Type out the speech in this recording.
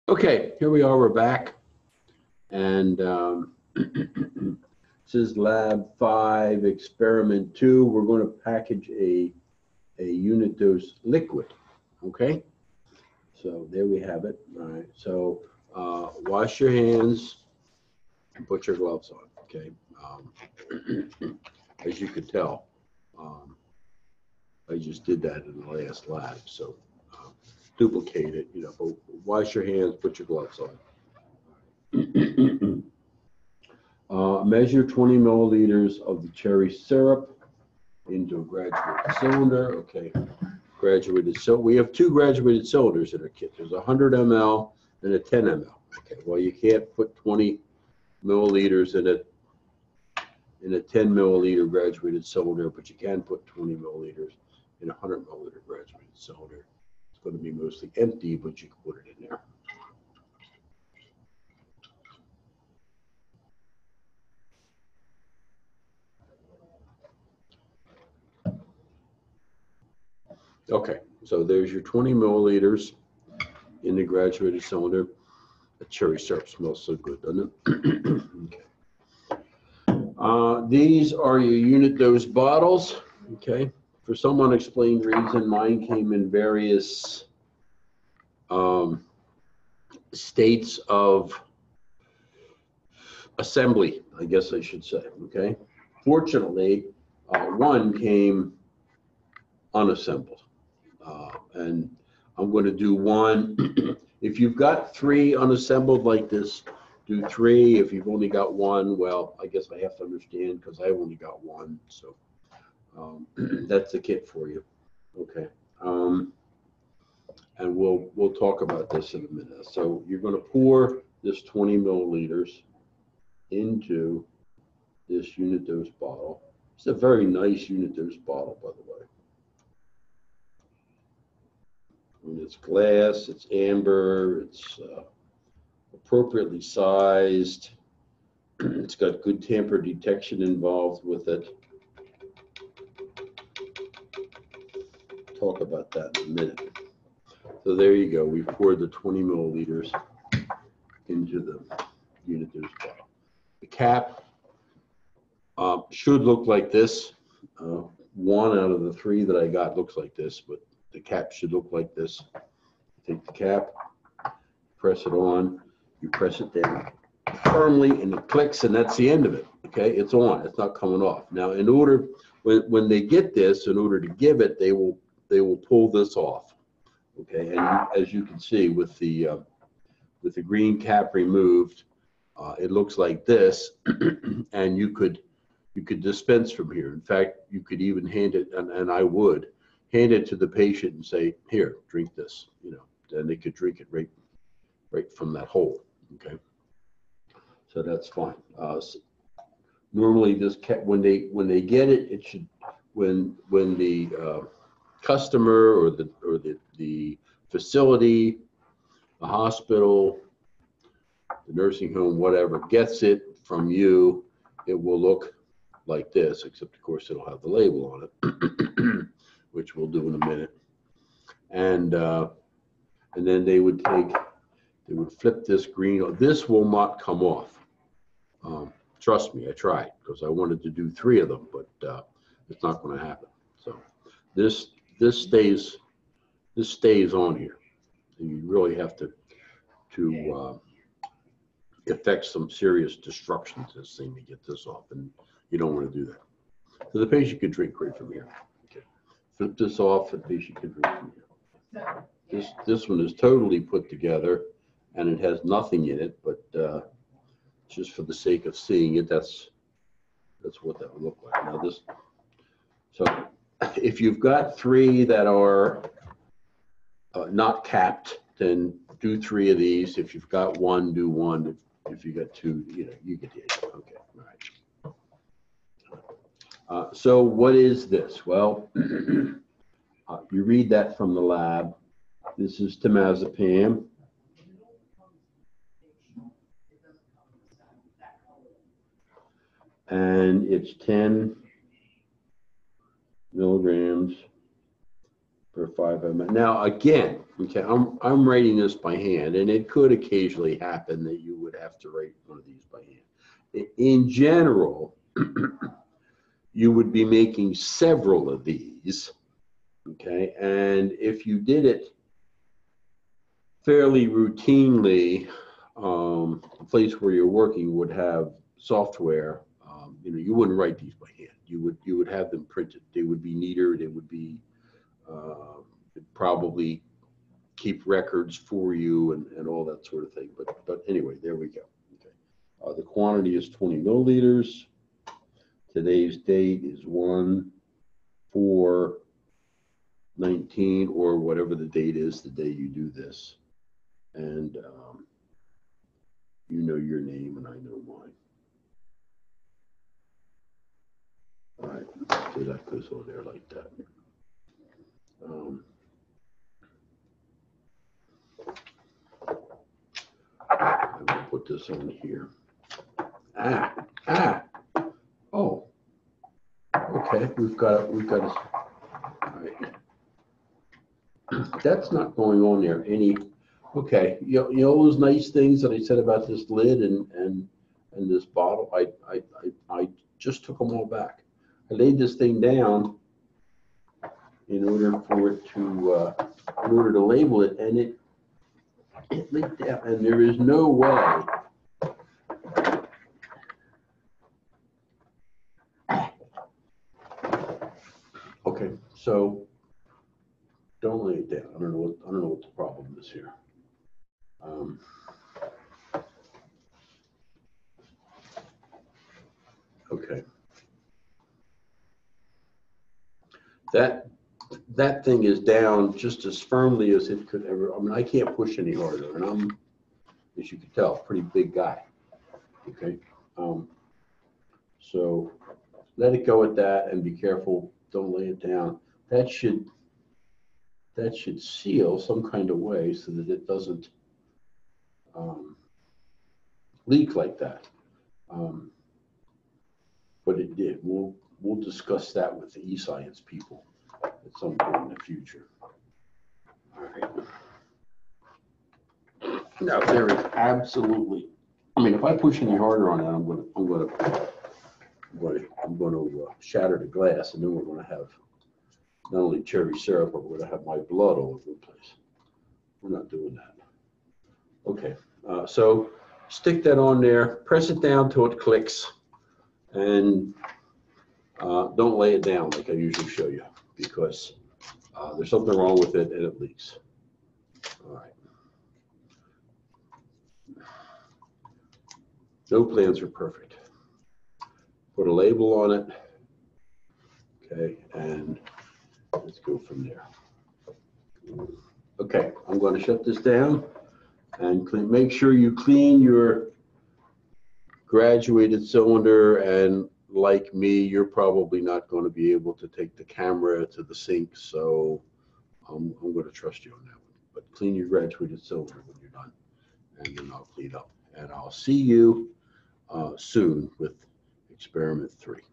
Okay, here we are, we're back. And this is lab 5, experiment 2. We're going to package a unit dose liquid, okay? So there we have it. All right, so wash your hands and put your gloves on, okay? As you could tell, I just did that in the last lab, so duplicate it, but wash your hands, put your gloves on. Measure 20 milliliters of the cherry syrup into a graduated cylinder. Okay, graduated. So we have 2 graduated cylinders in our kit. There's a 100 ml and a 10 ml. Okay, well, you can't put 20 milliliters in a 10 milliliter graduated cylinder, but you can put 20 milliliters in a 100 milliliter graduated cylinder. It's going to be mostly empty, but you can put it in there. Okay, so there's your 20 milliliters in the graduated cylinder. The cherry syrup smells so good, doesn't it? Okay. These are your unit dose bottles. Okay. For some unexplained reason, mine came in various states of assembly, I guess I should say. Okay. Fortunately, one came unassembled. And I'm going to do one. If you've got 3 unassembled like this, do 3. If you've only got 1, well, I guess I have to understand because I've only got 1. So that's the kit for you. Okay. And we'll talk about this in a minute. So you're going to pour this 20 milliliters into this unit dose bottle. It's a very nice unit dose bottle, by the way. And it's glass, it's amber, it's appropriately sized. It's got good tamper detection involved with it. Talk about that in a minute. So there you go. We poured the 20 milliliters into the unit dose bottle. The cap should look like this. 1 out of the 3 that I got looks like this, but the cap should look like this. Take the cap, press it on, you press it down firmly, and it clicks, and that's the end of it. Okay, it's on. It's not coming off. Now, in order when they get this, in order to give it, they will pull this off. Okay, and as you can see with the green cap removed, it looks like this, and you could dispense from here. In fact, you could even hand it, and I would hand it to the patient and say, "Here, drink this." And they could drink it right from that hole. Okay, so that's fine. Normally, this when they get it, it should when the customer or the facility, the hospital, the nursing home, whatever, gets it from you, it will look like this, except of course it'll have the label on it, which we'll do in a minute. And then they would flip this green. This will not come off. Trust me, I tried because I wanted to do 3 of them, but it's not going to happen. So this stays on here, and you really have to effect some serious destruction to this thing to get this off, and you don't want to do that. So the patient could drink right from here. Okay, flip this off, the patient could drink from here. This one is totally put together, and it has nothing in it, but just for the sake of seeing it, that's what that would look like. Now so if you've got 3 that are not capped, then do 3 of these. If you've got 1, do 1. If you got 2, you get the idea. Okay, all right. So what is this? Well, you read that from the lab. This is temazepam. And it's 10 milligrams for 5 mm. Now again, okay, I'm writing this by hand, and it could occasionally happen that you would have to write one of these by hand. In general, you would be making several of these, okay? And if you did it fairly routinely, the place where you're working would have software. You know, you wouldn't write these by hand. You would have them printed. They would be neater. They would be probably keep records for you and all that sort of thing. But anyway, there we go. Okay. The quantity is 20 milliliters. Today's date is 1/4/19, or whatever the date is, the day you do this. And you know your name and I know mine. All right, so that goes on there like that. I'm gonna put this on here. Oh, okay, we've got it. All right. That's not going on there any. Okay, you know those nice things that I said about this lid and this bottle. I just took them all back. I laid this thing down in order for it to in order to label it, and it leaked out, and there is no way. Okay, so don't lay it down. I don't know what the problem is here. Okay. That thing is down just as firmly as it could ever. I mean, I can't push any harder, and I'm, as you can tell, a pretty big guy. Okay. So let it go at that, and be careful. Don't lay it down. That should seal some kind of way so that it doesn't leak like that. But it did. We'll discuss that with the eScience people at some point in the future. All right. Now there is absolutely. I mean, if I push any harder on that, I'm going to shatter the glass, and then we're going to have not only cherry syrup, but we're going to have my blood all over the place. We're not doing that. Okay. So stick that on there. Press it down till it clicks, and don't lay it down like I usually show you, because there's something wrong with it and it leaks. All right. No plans are perfect. Put a label on it. Okay, and let's go from there. Okay, I'm going to shut this down and make sure you clean your graduated cylinder, and like me, you're probably not going to be able to take the camera to the sink, so I'm going to trust you on that one. But clean your graduated cylinder when you're done, and then I'll clean up. And I'll see you soon with experiment 3.